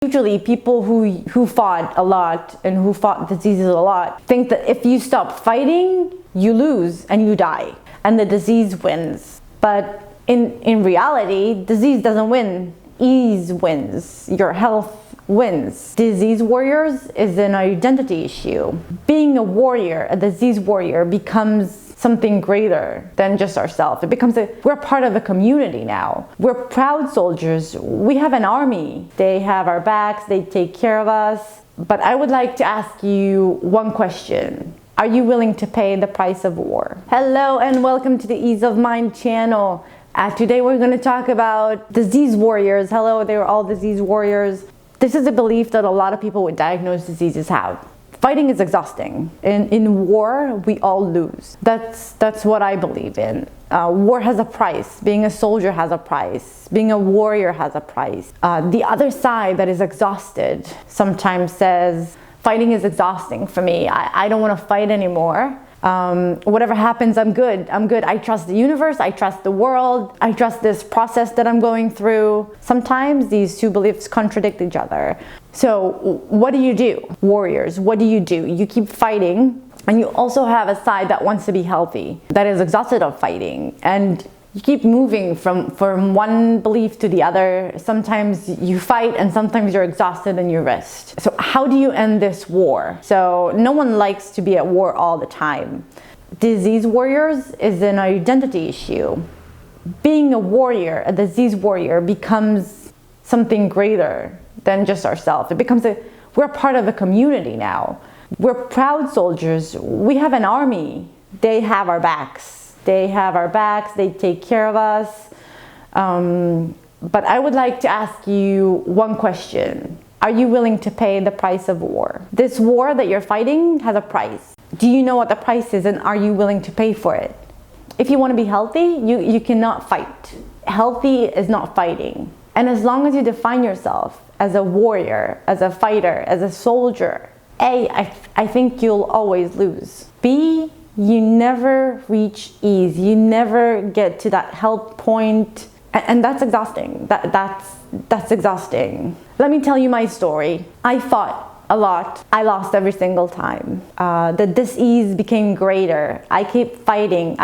Usually people who fought a lot and who fought diseases a lot think that if you stop fighting, you lose and you die and the disease wins. But in reality, disease doesn't win, ease wins, your health wins. Disease warriors is an identity issue. Being a warrior, a disease warrior, becomes something greater than just ourselves. It becomes we're part of a community now. We're proud soldiers. We have an army. They have our backs, they take care of us. But I would like to ask you one question. Are you willing to pay the price of war? Hello and welcome to the Ease of Mind channel. Today we're going to talk about disease warriors. Hello, they're all disease warriors. This is a belief that a lot of people with diagnosed diseases have. Fighting is exhausting. In war, we all lose. That's what I believe in. War has a price. Being a soldier has a price. Being a warrior has a price. The other side that is exhausted sometimes says, fighting is exhausting for me. I don't want to fight anymore. Whatever happens, I'm good. I trust the universe. I trust the world. I trust this process that I'm going through. Sometimes these two beliefs contradict each other. So what do? Warriors, what do? You keep fighting, and you also have a side that wants to be healthy, that is exhausted of fighting. And you keep moving from one belief to the other. Sometimes you fight and sometimes you're exhausted and you rest. So how do you end this war? So no one likes to be at war all the time. Disease warriors is an identity issue. Being a warrior, a disease warrior, becomes something greater than just ourselves. It becomes we're part of a community now. We're proud soldiers. We have an army. They have our backs. They have our backs, they take care of us. But I would like to ask you one question. Are you willing to pay the price of war? This war that you're fighting has a price. Do you know what the price is, and are you willing to pay for it? If you want to be healthy, you cannot fight. Healthy is not fighting. And as long as you define yourself as a warrior, as a fighter, as a soldier, I think you'll always lose. B, you never reach ease. You never get to that health point. And that's exhausting. That's exhausting. Let me tell you my story. I fought a lot. I lost every single time. The disease became greater. I kept fighting.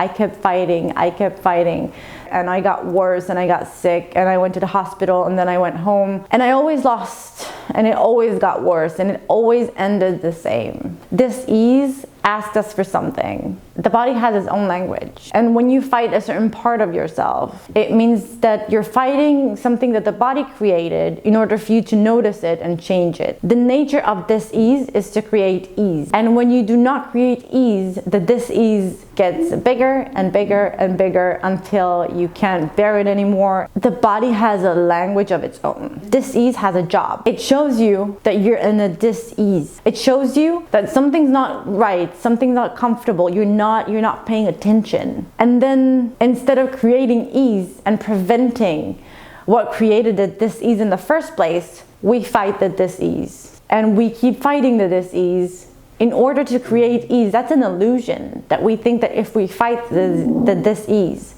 And I got worse and I got sick and I went to the hospital and then I went home. And I always lost and it always got worse and it always ended the same. Disease asked us for something. The body has its own language. And when you fight a certain part of yourself, it means that you're fighting something that the body created in order for you to notice it and change it. The nature of disease is to create ease. And when you do not create ease, the disease gets bigger and bigger and bigger until you can't bear it anymore. The body has a language of its own. Disease has a job. It shows you that you're in a disease. It shows you that something's not right, something's not comfortable, you're not paying attention. And then instead of creating ease and preventing what created the disease in the first place, we fight the disease. And we keep fighting the disease in order to create ease. That's an illusion, that we think that if we fight the disease,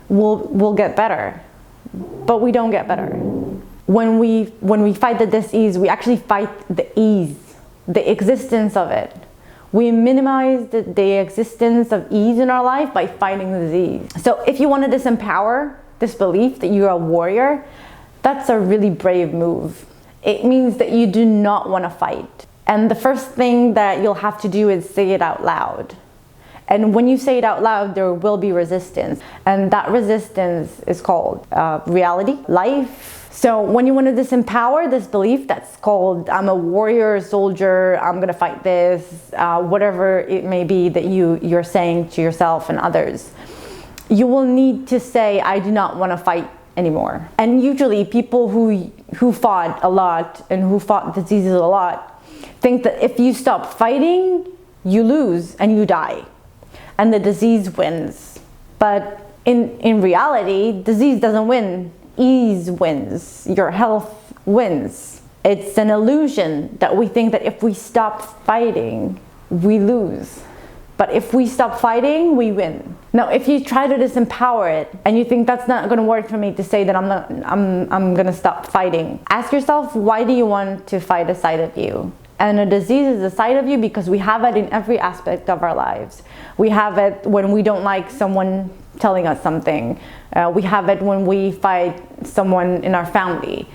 we'll get better. But we don't get better. When we fight the disease, we actually fight the ease, the existence of it. We minimize the existence of ease in our life by fighting the disease. So if you want to disempower this belief that you're a warrior, that's a really brave move. It means that you do not want to fight. And the first thing that you'll have to do is say it out loud. And when you say it out loud, there will be resistance. And that resistance is called reality, life. So when you want to disempower this belief that's called, I'm a warrior, soldier, I'm going to fight this, whatever it may be that you're saying to yourself and others, you will need to say, I do not want to fight anymore. And usually people who fought a lot and who fought diseases a lot think that if you stop fighting, you lose and you die. And the disease wins. But in reality, disease doesn't win. Ease wins. Your health wins. It's an illusion that we think that if we stop fighting, we lose. But if we stop fighting, we win. Now, if you try to disempower it and you think that's not going to work for me to say that I'm going to stop fighting, ask yourself, why do you want to fight a side of you? And a disease is a side of you because we have it in every aspect of our lives. We have it when we don't like someone telling us something. We have it when we fight someone in our family.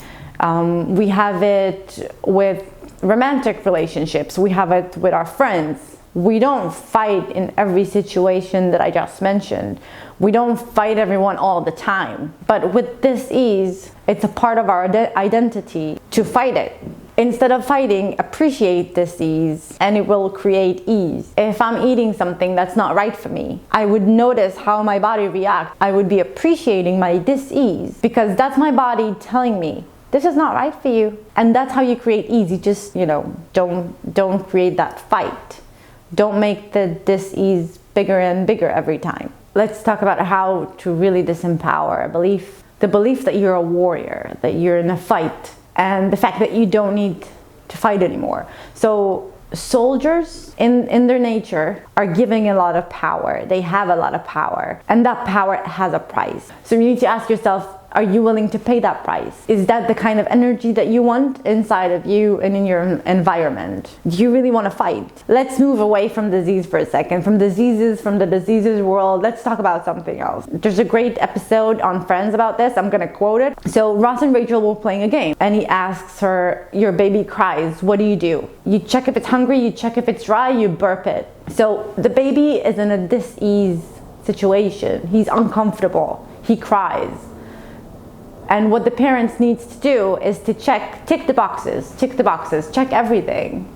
We have it with romantic relationships. We have it with our friends. We don't fight in every situation that I just mentioned. We don't fight everyone all the time. But with dis-ease, it's a part of our identity to fight it. Instead of fighting, appreciate dis-ease and it will create ease. If I'm eating something that's not right for me, I would notice how my body reacts. I would be appreciating my dis-ease because that's my body telling me this is not right for you. And that's how you create ease. You just, don't create that fight. Don't make the dis-ease bigger and bigger every time. Let's talk about how to really disempower a belief. The belief that you're a warrior, that you're in a fight, and the fact that you don't need to fight anymore. So soldiers in their nature are giving a lot of power. They have a lot of power, and that power has a price. So you need to ask yourself, are you willing to pay that price? Is that the kind of energy that you want inside of you and in your environment? Do you really want to fight? Let's move away from disease for a second. From the diseases world, let's talk about something else. There's a great episode on Friends about this. I'm gonna quote it. So Ross and Rachel were playing a game and he asks her, your baby cries, what do? You check if it's hungry, you check if it's dry, you burp it. So the baby is in a dis-ease situation. He's uncomfortable, he cries. And what the parents needs to do is to tick the boxes, check everything,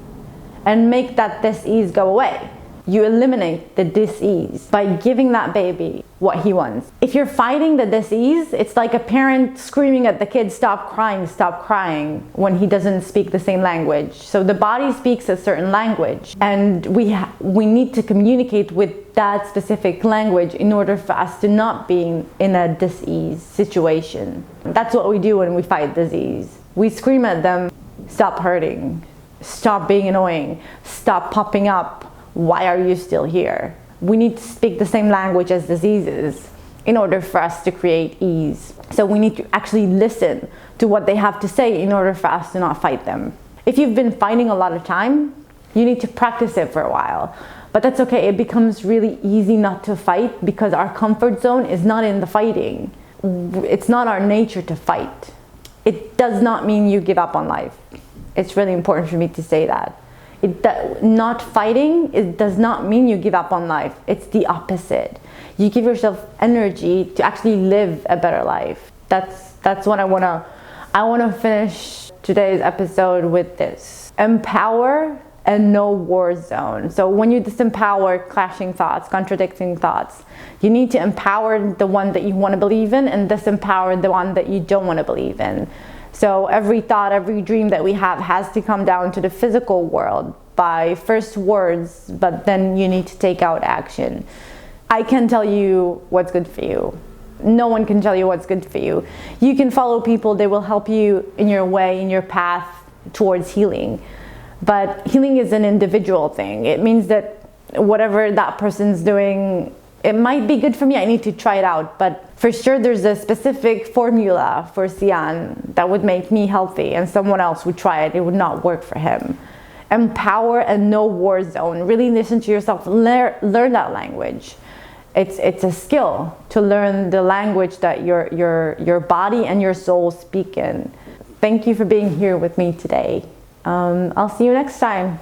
and make that dis-ease go away. You eliminate the dis-ease by giving that baby what he wants. If you're fighting the dis-ease, it's like a parent screaming at the kid, stop crying, when he doesn't speak the same language. So the body speaks a certain language, and we need to communicate with that specific language in order for us to not be in a dis-ease situation. That's what we do when we fight disease. We scream at them, stop hurting, stop being annoying, stop popping up. Why are you still here? We need to speak the same language as diseases in order for us to create ease. So we need to actually listen to what they have to say in order for us to not fight them. If you've been fighting a lot of time, you need to practice it for a while. But that's okay, it becomes really easy not to fight because our comfort zone is not in the fighting. It's not our nature to fight. It does not mean you give up on life. It's really important for me to say that. Not fighting, it does not mean you give up on life. It's the opposite. You give yourself energy to actually live a better life. That's what I wanna finish today's episode with this. Empower and no war zone. So when you disempower clashing thoughts, contradicting thoughts, you need to empower the one that you want to believe in and disempower the one that you don't want to believe in. So every thought, every dream that we have has to come down to the physical world by first words, but then you need to take out action. I can tell you what's good for you. No one can tell you what's good for you. You can follow people, they will help you in your way, in your path towards healing. But healing is an individual thing. It means that whatever that person's doing, it might be good for me, I need to try it out, but for sure there's a specific formula for Sian that would make me healthy and someone else would try it, it would not work for him. Empower and no war zone. Really listen to yourself, learn that language. It's a skill to learn the language that your body and your soul speak in. Thank you for being here with me today. I'll see you next time.